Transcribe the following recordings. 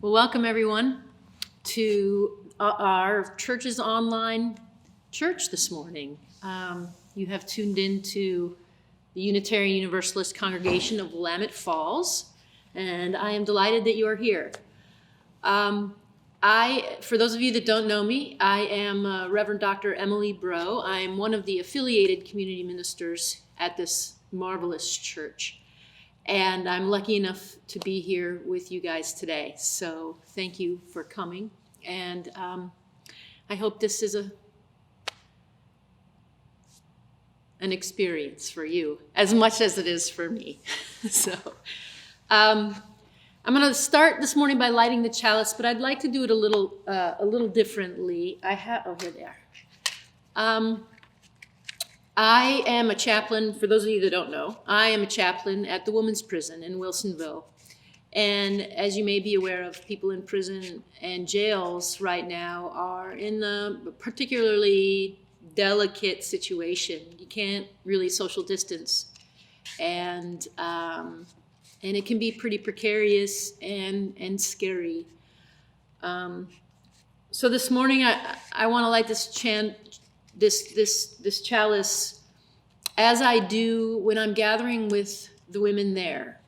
Well, welcome everyone to our church's online church this morning. You have tuned into the Unitarian Universalist Congregation of Willamette Falls, and I am delighted that you are here. For those of you that don't know me, I am Reverend Dr. Emily Brault. I am one of the affiliated community ministers at this marvelous church. And I'm lucky enough to be here with you guys today. So thank you for coming. And I hope this is an experience for you as much as it is for me. So I'm going to start this morning by lighting the chalice, but I'd like to do it a little differently. Here they are. I am a chaplain, for those of you that don't know, I am a chaplain at the women's prison in Wilsonville. And as you may be aware of, people in prison and jails right now are in a particularly delicate situation. You can't really social distance. And it can be pretty precarious and scary. So this morning I want to light this chalice as I do when I'm gathering with the women there,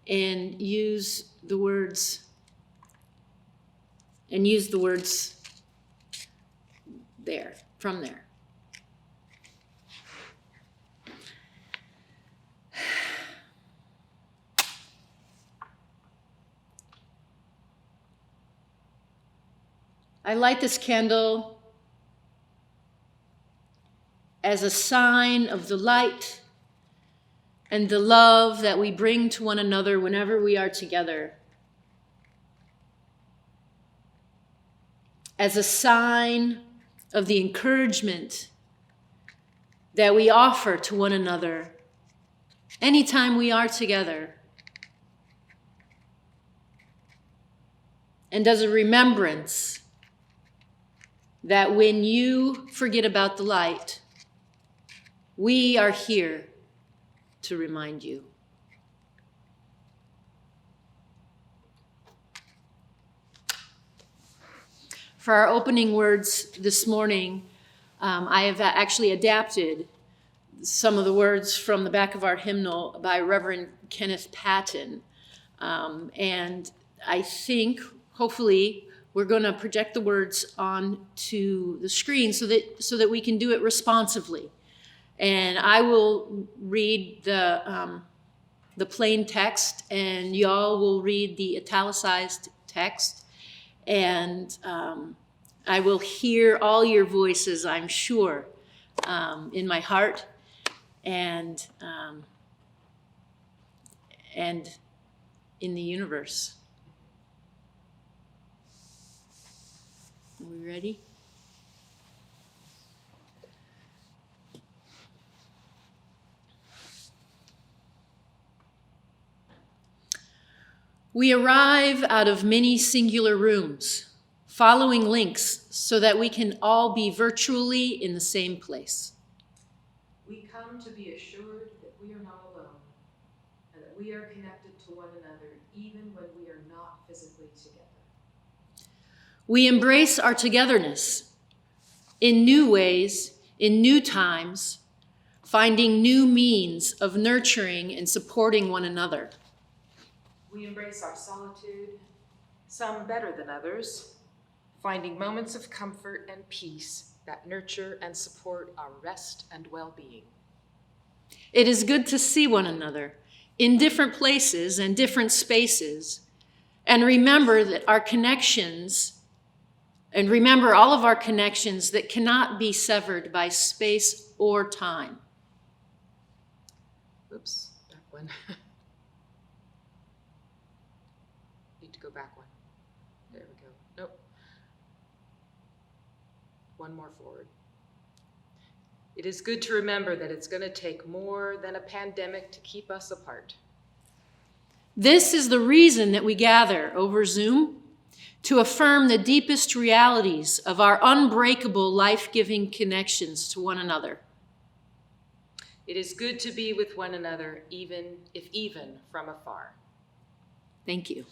and use the words there, from there. I light this candle as a sign of the light and the love that we bring to one another whenever we are together. As a sign of the encouragement that we offer to one another anytime we are together. And as a remembrance that when you forget about the light, we are here to remind you. For our opening words this morning, I have actually adapted some of the words from the back of our hymnal by Reverend Kenneth Patton. And I think, hopefully, we're going to project the words onto the screen so that we can do it responsively. And I will read the plain text, and y'all will read the italicized text. And I will hear all your voices, I'm sure, in my heart and in the universe. Are we ready? We arrive out of many singular rooms, following links so that we can all be virtually in the same place. We come to be assured that we are not alone, and that we are connected to one another even when we are not physically together. We embrace our togetherness in new ways, in new times, finding new means of nurturing and supporting one another. We embrace our solitude, some better than others, finding moments of comfort and peace that nurture and support our rest and well-being. It is good to see one another in different places and different spaces, and remember all of our connections that cannot be severed by space or time. Oops, back one. Need to go back one. There we go. Nope. One more forward. It is good to remember that it's going to take more than a pandemic to keep us apart. This is the reason that we gather over Zoom, to affirm the deepest realities of our unbreakable, life-giving connections to one another. It is good to be with one another, even from afar. Thank you.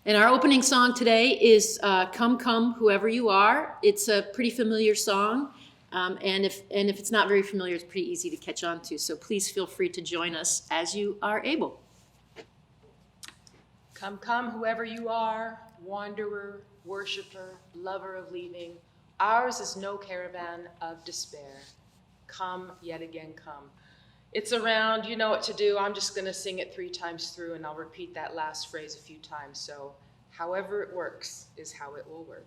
And our opening song today is Come, Come, Whoever You Are. It's a pretty familiar song, and if it's not very familiar, it's pretty easy to catch on to. So please feel free to join us as you are able. Come, come, whoever you are, wanderer, worshiper, lover of leaving, ours is no caravan of despair. Come, yet again, come. It's around, you know what to do. I'm just going to sing it 3 times through, and I'll repeat that last phrase a few times. So however it works is how it will work.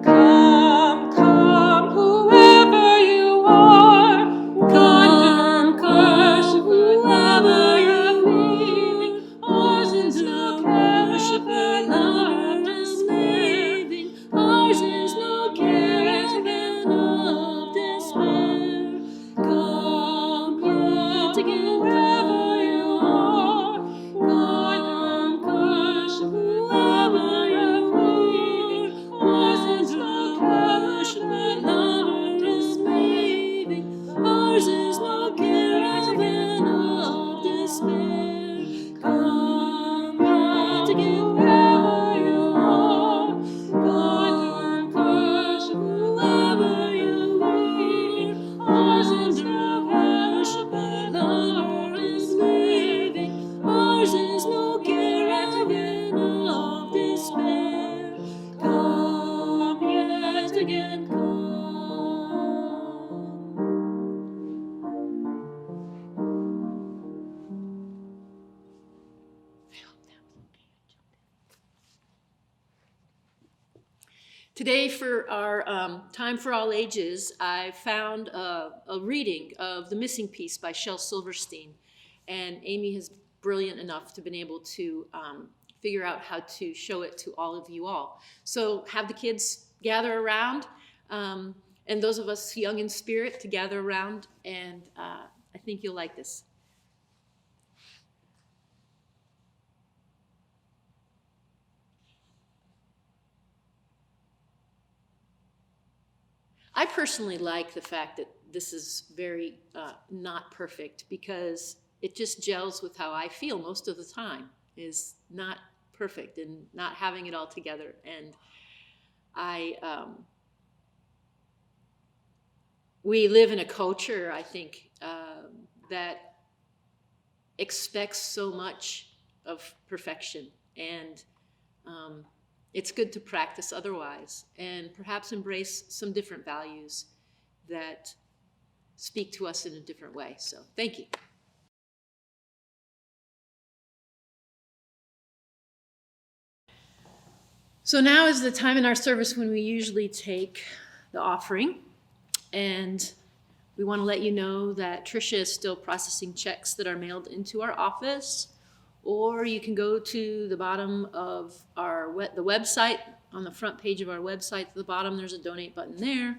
Come, come, whoever you are. Come, come, whoever you are. Ours is no caravan of despair. Ours is no caravan of despair. Come, yet again, whoever you are. Come, come, whoever you are. Ours is no caravan of despair. Ours is no caravan of despair. Come yet again, wherever you are. Come, come, whoever you are. Ours is no caravan of despair. Ours is no caravan of despair. Come yet again, come. Today, for our Time for All Ages, I found a reading of The Missing Piece by Shel Silverstein. And Amy is brilliant enough to been able to figure out how to show it to all of you all. So have the kids gather around, and those of us young in spirit to gather around, and I think you'll like this. I personally like the fact that this is very not perfect, because it just gels with how I feel most of the time, is not perfect and not having it all together. And we live in a culture, I think, that expects so much of perfection, and it's good to practice otherwise and perhaps embrace some different values that speak to us in a different way. So thank you. So now is the time in our service when we usually take the offering, and we want to let you know that Tricia is still processing checks that are mailed into our office, or you can go to the bottom of the website. On the front page of our website, at the bottom, there's a donate button there.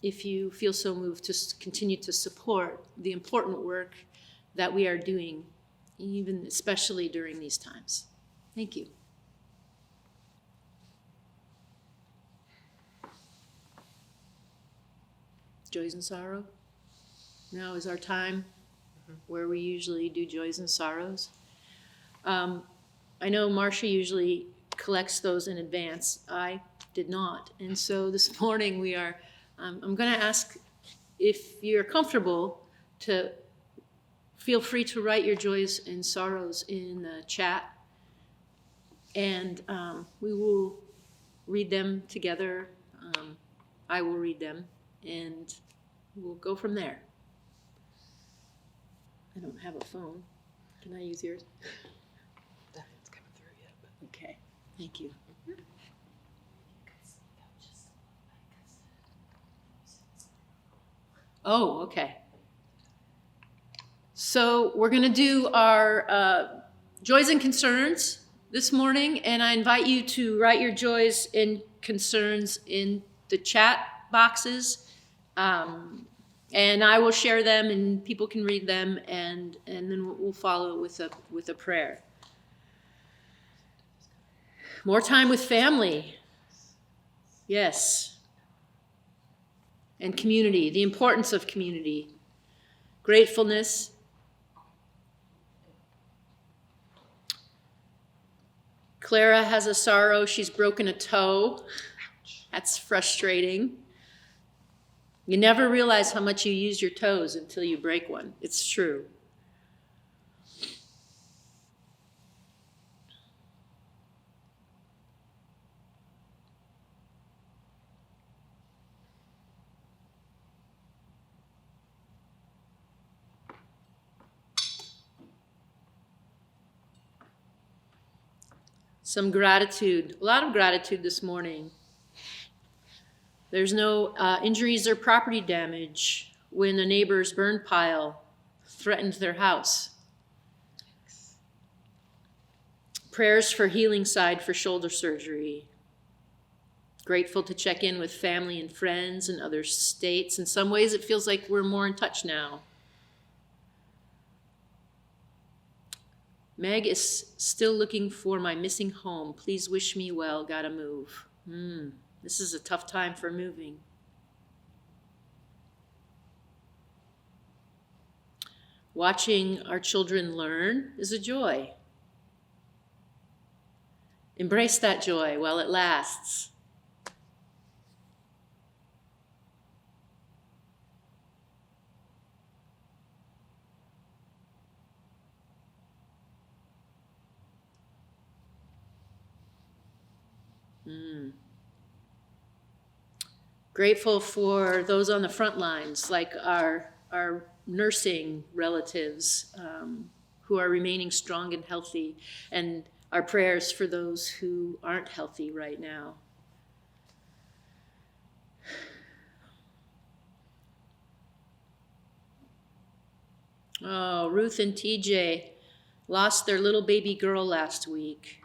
If you feel so moved to continue to support the important work that we are doing, even especially during these times. Thank you. Joys and sorrow. Now is our time where we usually do joys and sorrows. I know Marcia usually collects those in advance. I did not. And so this morning I'm going to ask if you're comfortable to feel free to write your joys and sorrows in the chat. And we will read them together. I will read them, and we'll go from there. I don't have a phone. Can I use yours? Nothing's coming through yet. But. Okay, thank you. Oh, okay. So we're going to do our joys and concerns this morning, and I invite you to write your joys and concerns in the chat boxes, and I will share them, and people can read them, and then we'll follow with a prayer. More time with family. Yes. and community, the importance of community, gratefulness. Clara has a sorrow. She's broken a toe. That's frustrating. You never realize how much you use your toes until you break one. It's true. Some gratitude, a lot of gratitude this morning. There's no injuries or property damage when a neighbor's burn pile threatened their house. Prayers for healing side for shoulder surgery. Grateful to check in with family and friends in other states. In some ways, it feels like we're more in touch now. Meg is still looking for my missing home. Please wish me well. Gotta move. This is a tough time for moving. Watching our children learn is a joy. Embrace that joy while it lasts. Grateful for those on the front lines, like our nursing relatives who are remaining strong and healthy, and our prayers for those who aren't healthy right now. Oh, Ruth and TJ lost their little baby girl last week.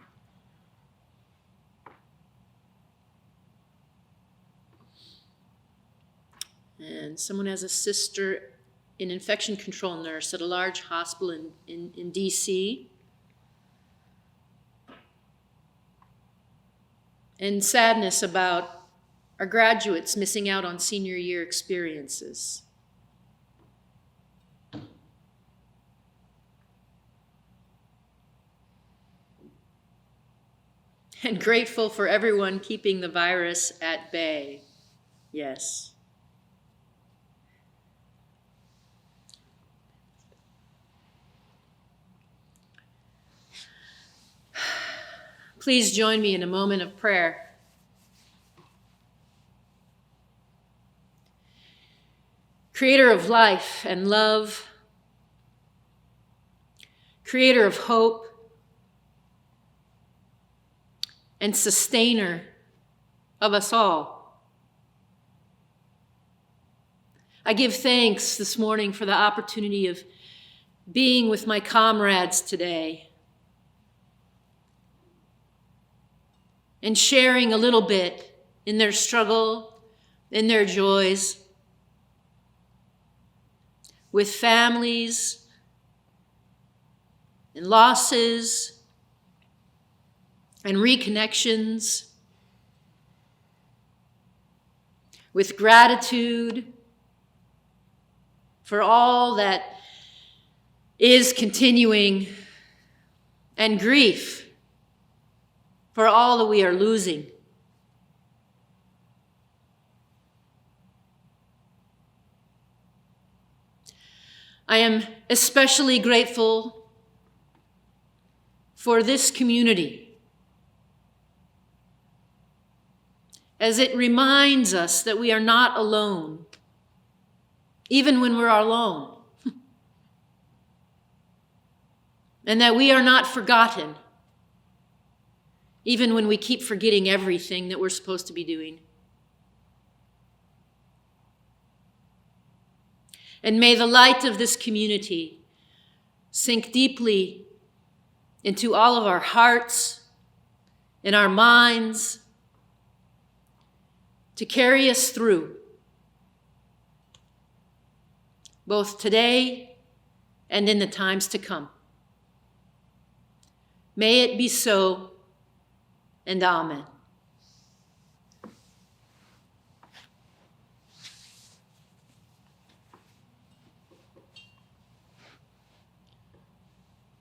And someone has a sister, an infection control nurse at a large hospital in D.C. And sadness about our graduates missing out on senior year experiences. And grateful for everyone keeping the virus at bay. Yes. Please join me in a moment of prayer. Creator of life and love, creator of hope, and sustainer of us all. I give thanks this morning for the opportunity of being with my comrades today and sharing a little bit in their struggle, in their joys, with families and losses and reconnections, with gratitude for all that is continuing, and grief for all that we are losing. I am especially grateful for this community, as it reminds us that we are not alone, even when we're alone, and that we are not forgotten, even when we keep forgetting everything that we're supposed to be doing. And may the light of this community sink deeply into all of our hearts and our minds to carry us through, both today and in the times to come. May it be so, and amen.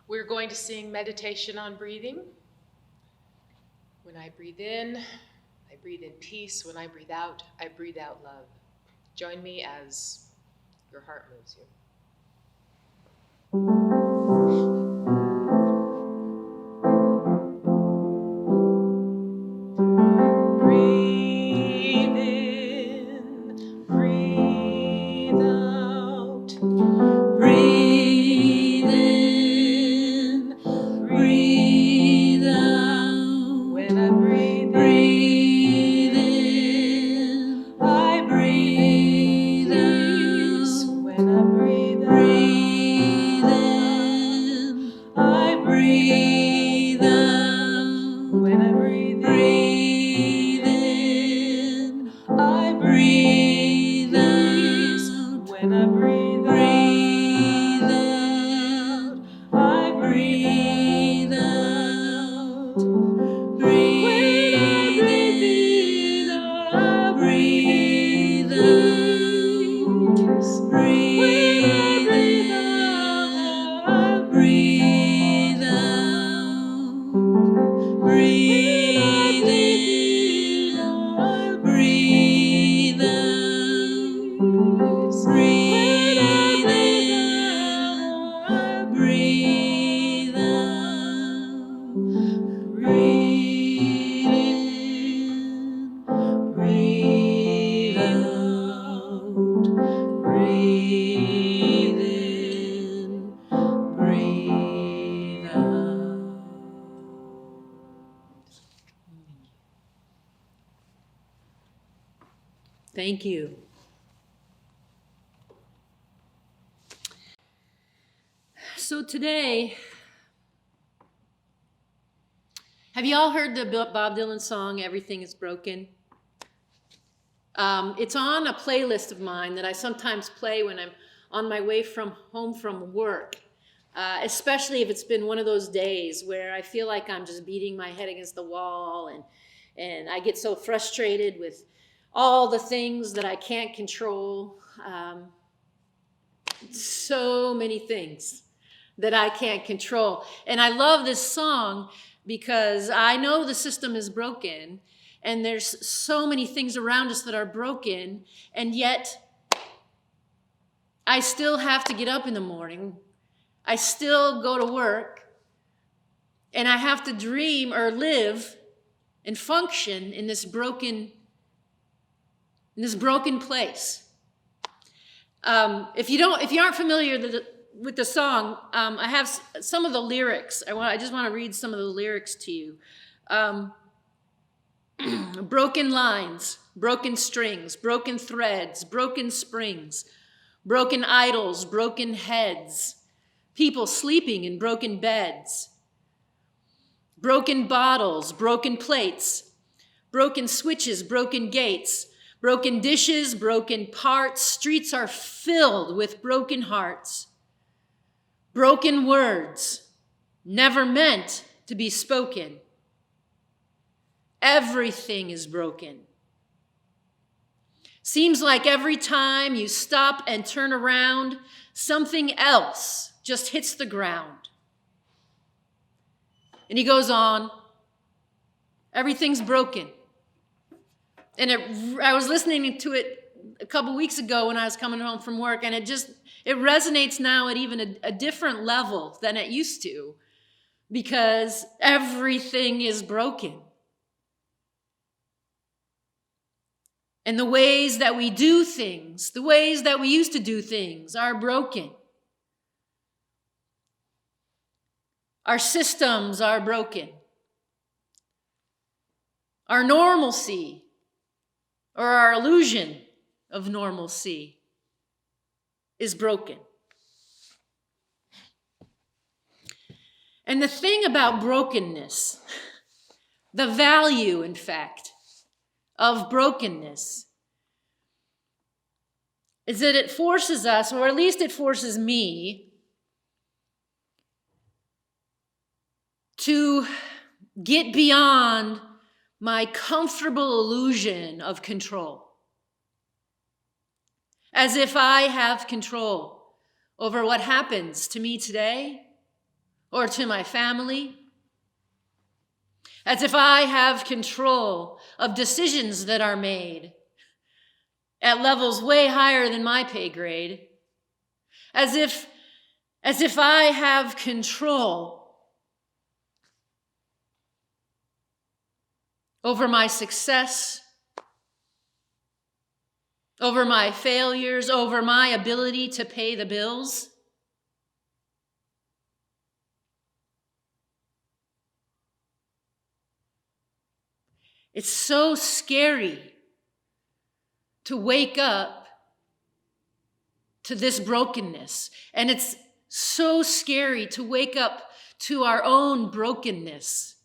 We're going to sing meditation on breathing. When I breathe in peace. When I breathe out love. Join me as your heart moves you. Breathe in, breathe out. Breathe in, breathe out. When I breathe in, I breathe out. When I breathe in, I breathe out. When I breathe in, I breathe out. When I breathe in, I breathe out. Breathe in, I breathe out. Breathe in, I breathe out. Breathe in, I breathe out. Breathe in, I breathe out. Breathe in, breathe out. Breathe in, breathe out. Thank you. So today, have you all heard the Bob Dylan song, Everything is Broken? It's on a playlist of mine that I sometimes play when I'm on my way home from work, especially if it's been one of those days where I feel like I'm just beating my head against the wall and I get so frustrated with all the things that I can't control. So many things that I can't control. And I love this song because I know the system is broken and there's so many things around us that are broken, and yet I still have to get up in the morning. I still go to work, and I have to dream or live and function in this broken place. If you aren't familiar with the song, I have some of the lyrics. I just want to read some of the lyrics to you. Broken lines, broken strings, broken threads, broken springs, broken idols, broken heads, people sleeping in broken beds, broken bottles, broken plates, broken switches, broken gates, broken dishes, broken parts. Streets are filled with broken hearts. Broken words, never meant to be spoken. Everything is broken. Seems like every time you stop and turn around, something else just hits the ground. And he goes on, everything's broken. And I was listening to it a couple weeks ago when I was coming home from work, and it resonates now at even a different level than it used to, because everything is broken. And the ways that we do things, the ways that we used to do things are broken. Our systems are broken. Our normalcy, or our illusion of normalcy, is broken. And the thing about brokenness, the value, in fact, of brokenness, is that it forces us, or at least it forces me, to get beyond my comfortable illusion of control. As if I have control over what happens to me today, or to my family. As if I have control of decisions that are made at levels way higher than my pay grade. As if I have control over my success, over my failures, over my ability to pay the bills. It's so scary to wake up to this brokenness. And it's so scary to wake up to our own brokenness.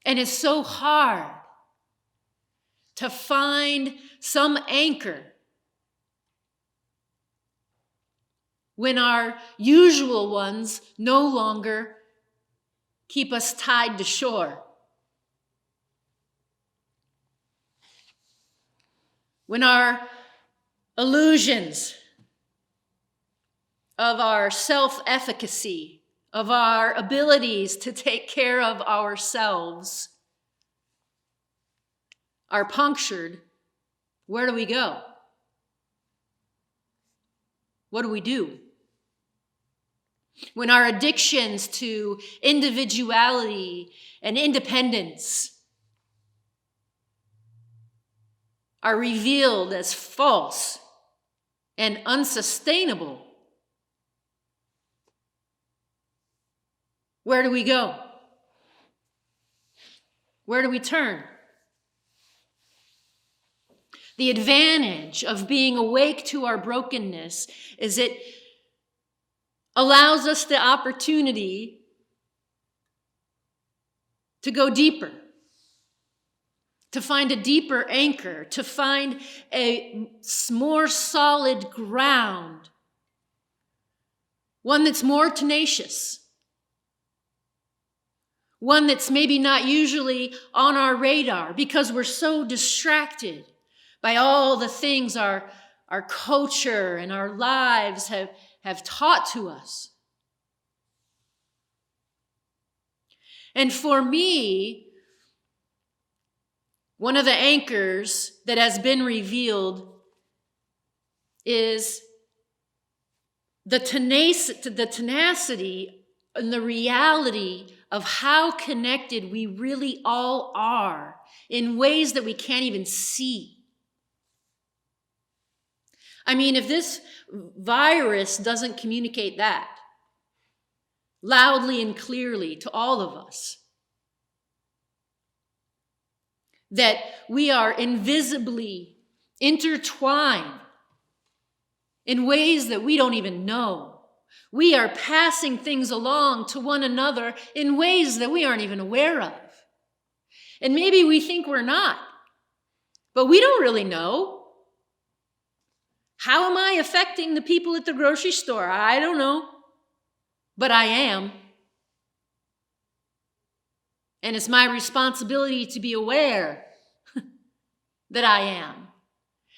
And it's so hard to find some anchor when our usual ones no longer keep us tied to shore. When our illusions of our self-efficacy, of our abilities to take care of ourselves are punctured, where do we go? What do we do? When our addictions to individuality and independence are revealed as false and unsustainable, where do we go? Where do we turn? The advantage of being awake to our brokenness is it allows us the opportunity to go deeper, to find a deeper anchor, to find a more solid ground, one that's more tenacious, one that's maybe not usually on our radar because we're so distracted by all the things our culture and our lives have taught to us. And for me, one of the anchors that has been revealed is the tenacity and the reality of how connected we really all are in ways that we can't even see. I mean, if this virus doesn't communicate that loudly and clearly to all of us, that we are invisibly intertwined in ways that we don't even know. We are passing things along to one another in ways that we aren't even aware of. And maybe we think we're not, but we don't really know. How am I affecting the people at the grocery store? I don't know, but I am. And it's my responsibility to be aware that I am.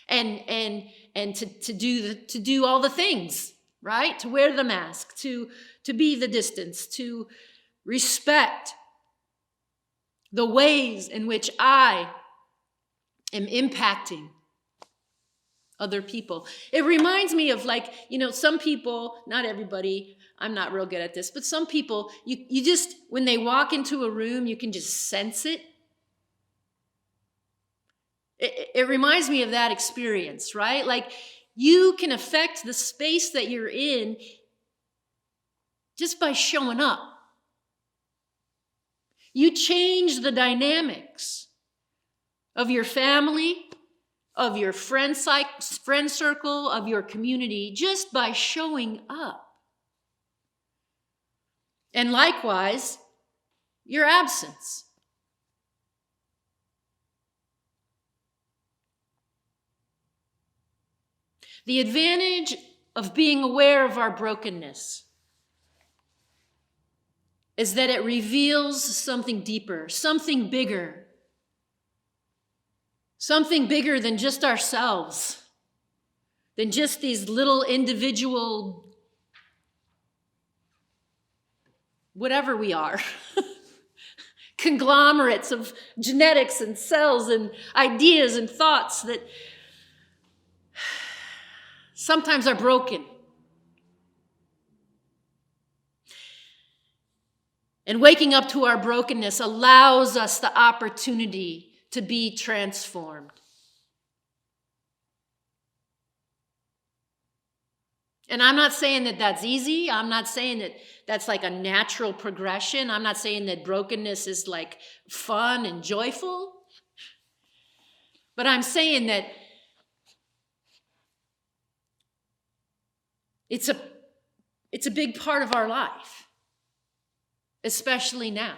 And to do all the things, right? To wear the mask, to be the distance, to respect the ways in which I am impacting other people. It reminds me of some people, not everybody, I'm not real good at this, but some people, you just, when they walk into a room, you can just sense it. It reminds me of that experience, right? Like you can affect the space that you're in just by showing up. You change the dynamics of your family, of your friend circle, of your community, just by showing up. And likewise, your absence. The advantage of being aware of our brokenness is that it reveals something deeper, something bigger than just ourselves, than just these little individual whatever we are, conglomerates of genetics and cells and ideas and thoughts that sometimes are broken. And waking up to our brokenness allows us the opportunity to be transformed. And I'm not saying that that's easy. I'm not saying that that's like a natural progression. I'm not saying that brokenness is like fun and joyful. But I'm saying that it's a big part of our life, especially now.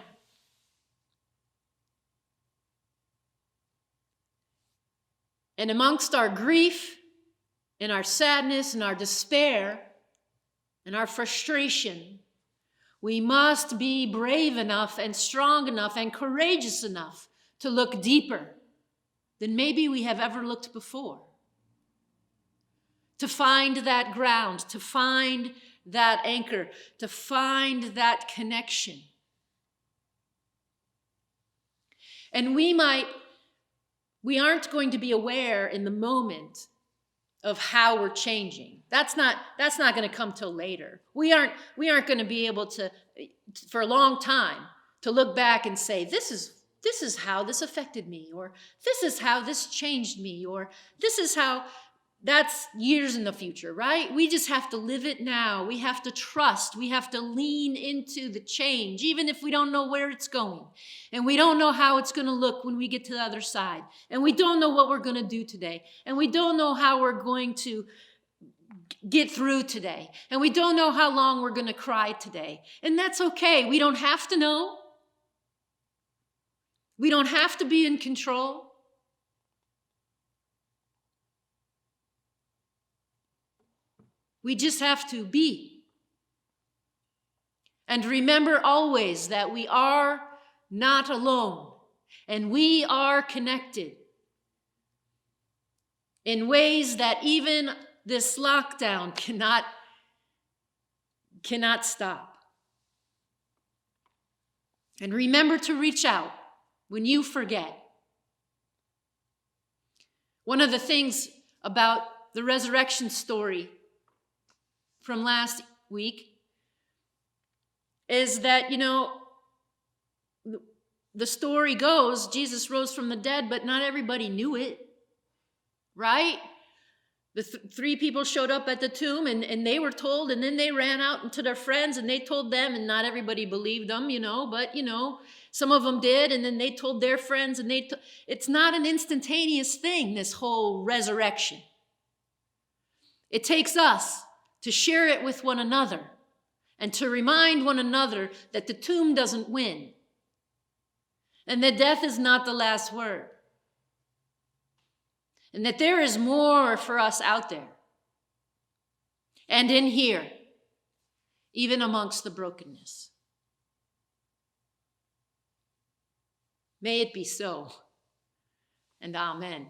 And amongst our grief and our sadness and our despair and our frustration, we must be brave enough and strong enough and courageous enough to look deeper than maybe we have ever looked before. To find that ground, to find that anchor, to find that connection. And we aren't going to be aware in the moment of how we're changing. That's not going to come till later. We aren't going to be able to, for a long time, to look back and say, this is how this affected me, or this is how this changed me, or this is how. That's years in the future, right? We just have to live it now. We have to trust. We have to lean into the change, even if we don't know where it's going. And we don't know how it's going to look when we get to the other side. And we don't know what we're going to do today. And we don't know how we're going to get through today. And we don't know how long we're going to cry today. And that's okay. We don't have to know. We don't have to be in control. We just have to be. And remember always that we are not alone, and we are connected in ways that even this lockdown cannot stop. And remember to reach out when you forget. One of the things about the resurrection story from last week is that, the story goes, Jesus rose from the dead, but not everybody knew it, right? The three people showed up at the tomb and they were told, and then they ran out to their friends and they told them, and not everybody believed them, but some of them did, and then they told their friends, and it's not an instantaneous thing, this whole resurrection. It takes us to share it with one another, and to remind one another that the tomb doesn't win, and that death is not the last word, and that there is more for us out there, and in here, even amongst the brokenness. May it be so, and amen.